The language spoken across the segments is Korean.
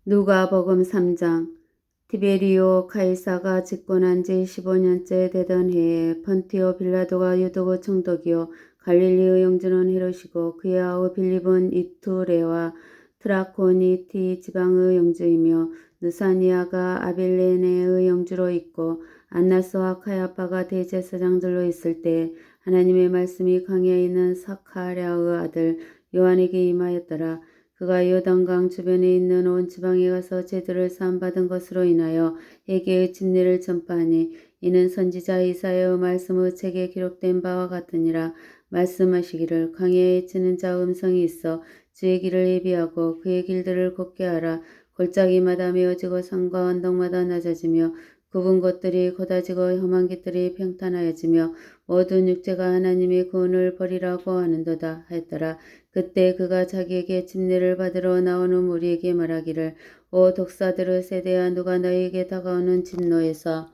누가복음 3장. 티베리오 가이사가 집권한 지 15년째 되던 해에 폰티오 빌라도가 유다고 총독이요 갈릴리의 영주는 헤롯이고 그의 아우 빌립은 이투레와 트라코니티 지방의 영주이며 느사니아가 아빌레네의 영주로 있고 안나스와 카야파가 대제사장들로 있을 때 하나님의 말씀이 광야에 있는 사카랴의 아들 요한에게 임하였더라. 그가 요단강 주변에 있는 온 지방에 가서 제도를 사함받은 것으로 인하여 회개의 진리를 전파하니 이는 선지자 이사야의 말씀의 책에 기록된 바와 같으니라. 말씀하시기를 광야에 치는 자 음성이 있어 주의 길을 예비하고 그의 길들을 곱게 하라. 골짜기마다 메어지고 산과 언덕마다 낮아지며 굽은 곳들이 곧아지고 험한 길들이 평탄하여지며 모든 육체가 하나님의 구원을 버리라고 하는도다 하였더라. 그때 그가 자기에게 침례를 받으러 나오는 무리에게 말하기를 오 독사들의 세대야 누가 너희에게 다가오는 진노에서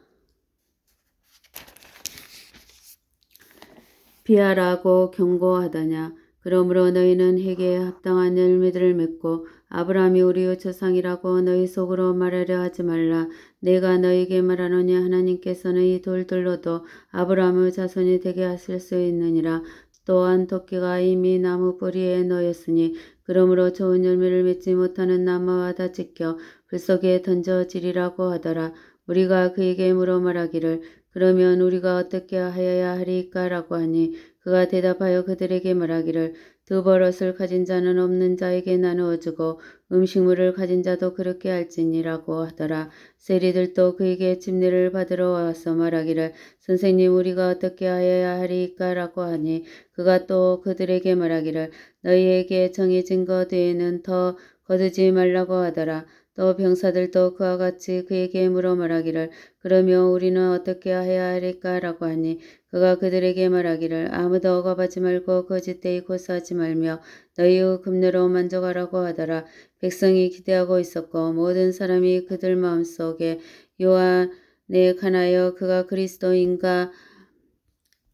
피하라고 경고하더냐. 그러므로 너희는 회개에 합당한 열매들을 맺고 아브라함이 우리의 조상이라고 너희 속으로 말하려 하지 말라. 내가 너희에게 말하노니 하나님께서는 이 돌들로도 아브라함의 자손이 되게 하실 수 있느니라. 또한 토끼가 이미 나무 뿌리에 놓였으니 그러므로 좋은 열매를 맺지 못하는 나무와 다 찢겨 불 속에 던져지리라고 하더라. 우리가 그에게 물어 말하기를 그러면 우리가 어떻게 하여야 하리까라고 하니 그가 대답하여 그들에게 말하기를 두 버릇을 가진 자는 없는 자에게 나누어 주고 음식물을 가진 자도 그렇게 할지니라고 하더라. 세리들도 그에게 침례를 받으러 와서 말하기를 선생님 우리가 어떻게 하여야 하리까라고 하니 그가 또 그들에게 말하기를 너희에게 정해진 것 외에는 더 거두지 말라고 하더라. 또 병사들도 그와 같이 그에게 물어 말하기를 그러면 우리는 어떻게 해야 할까라고 하니 그가 그들에게 말하기를 아무도 억압하지 말고 거짓되이 고소하지 말며 너희의 금내로 만족하라고 하더라. 백성이 기대하고 있었고 모든 사람이 그들 마음속에 요한에 관하여 그가 그리스도인가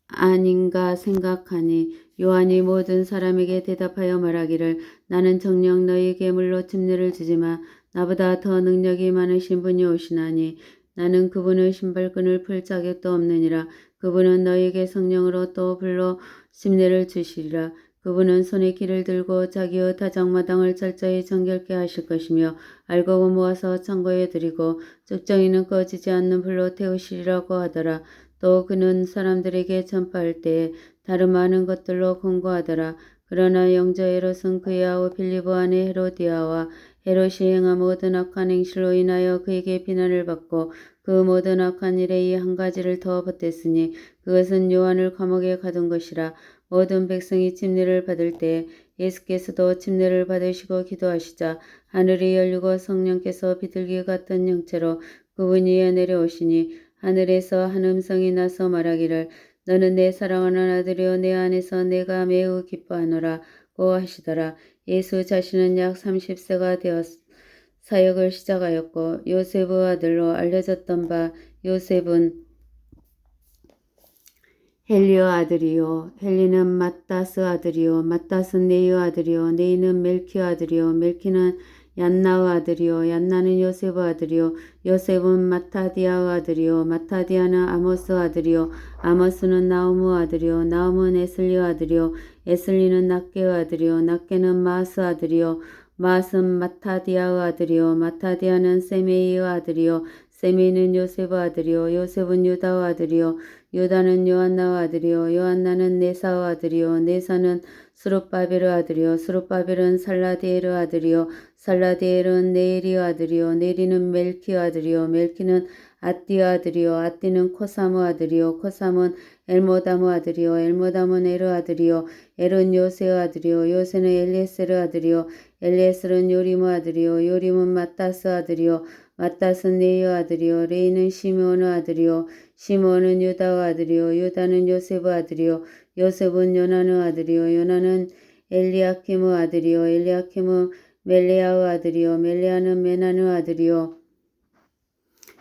아닌가 생각하니 요한이 모든 사람에게 대답하여 말하기를 나는 정녕 너희에게 물로 침례를 주지만 나보다 더 능력이 많으신 분이 오시나니 나는 그분의 신발끈을 풀 자격도 없느니라. 그분은 너희에게 성령으로 또 불로 침례를 주시리라. 그분은 손에 길을 들고 자기의 다장마당을 철저히 정결케 하실 것이며 알곡을 모아서 창고에 드리고 쭉정이는 꺼지지 않는 불로 태우시리라고 하더라. 또 그는 사람들에게 전파할 때에 다른 많은 것들로 권고하더라. 그러나 영저 헤롯은 그의 아우 빌립의 아내 헤로디아와 헤롯이 행한 모든 악한 행실로 인하여 그에게 비난을 받고 그 모든 악한 일에 이 한 가지를 더 보탰으니 그것은 요한을 감옥에 가둔 것이라. 모든 백성이 침례를 받을 때 예수께서도 침례를 받으시고 기도하시자 하늘이 열리고 성령께서 비둘기 같은 형체로 그분 위에 내려오시니 하늘에서 한 음성이 나서 말하기를 너는 내 사랑하는 아들이요 내 안에서 내가 매우 기뻐하노라고 하시더라. 예수 자신은 약 30세가 되어 사역을 시작하였고 요셉의 아들로 알려졌던 바 요셉은 헬리의 아들이요 헬리는 맏다스 아들이요 맏다스는 네의 아들이요 네이는 멜키의 아들이요 멜키는 얀나의 아들이요 얀나는 요셉의 아들이요 요셉은 마타디아의 아들이요 마타디아는 아모스의 아들이요 아모스는 나움의 아들이요 나움은 에슬리의 아들이요 에슬리는 낫게의 아들이요 낫게는 마스의 아들이요 마스는 마타디아의 아들이요 마타디아는 세메이의 아들이요 세메이는 요셉의 아들이요 요셉은 유다의 아들이요 유다는 요한나의 아들이요 요한나는 네사의 아들이요 네사는 스룹바벨의 아들이요 스룹바벨은 살라디엘의 아들이요 살라디엘은 네일의 아들이요 네리는 멜키의 아들이요 멜키는 아띠의 아들이요 아띠는 코삼의 아들이요 코삼은 엘모담의 아들이요 엘모담은 엘의 아들이요 엘은 요세의 아들이요 요세는 엘리에셀의 아들이요 엘리에셀은 요림의 아들이요 요림은 맏다스의 아들이요 맏다스는 레이의 아들이요 레이는 시므온의 아들이요 시므온은 유다의 아들이요 유다는 요셉의 아들이요 요셉은 요난의 아들이요 요난은 엘리야킴의 아들이요 엘리야킴은 멜레아의 아들이요 멜레아는 메난의 아들이요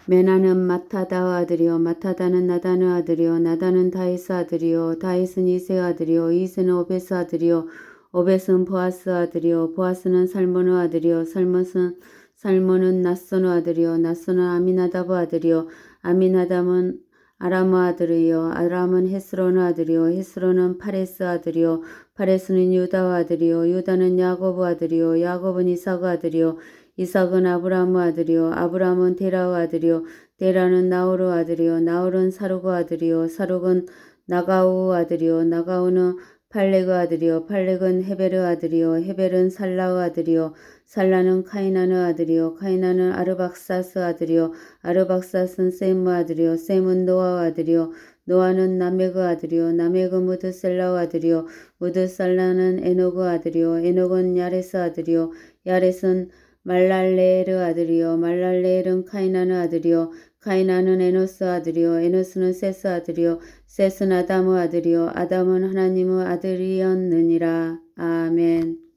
메나는 마타다의 아들이요 마타다는 나단의 아들이요 나단은 다윗의 아들이요 다윗은 이새의 아들이요 이새는 오벳의 아들이요 오벳은 보아스의 아들이요 보아스는 살몬의 아들이요 살몬은 낫소노 아들이요 낫소는 아미나답의 아들이요 아미나답은 아람의 아들이요 아람은 헤스론의 아들이요 헤스론은 파레스 아들이요 파레스는 유다의 아들이요 유다는 야곱의 아들이요 야곱은 이삭의 아들이요 이삭은 아브라함의 아들이요 아브라함은 데라의 아들이요 데라는 나홀의 아들이요 나홀은 사룩의 아들이요 사룩은 나가우의 아들이요 나가우는 팔렉의 아들이요 팔렉은 헤벨의 아들이요 헤벨은 살라의 아들이요 살라는 카이난의 아들이요 카이난은 아르박사스의 아들이요 아르박사스는 셈의 아들이요 셈은 노아의 아들이요 노아는 나멕의 아들이요 나멕은 무드셀라의 아들이요 무드살라는 에녹의 아들이요 에녹은 야렛의 아들이요 야렛은 말랄레엘의 아들이요 말랄레엘은 카이난의 아들이요 카이난은 에노스 아들이요 에노스는 세스 아들이요 셋은 아담의 아들이요 아담은 하나님의 아들이었느니라. 아멘.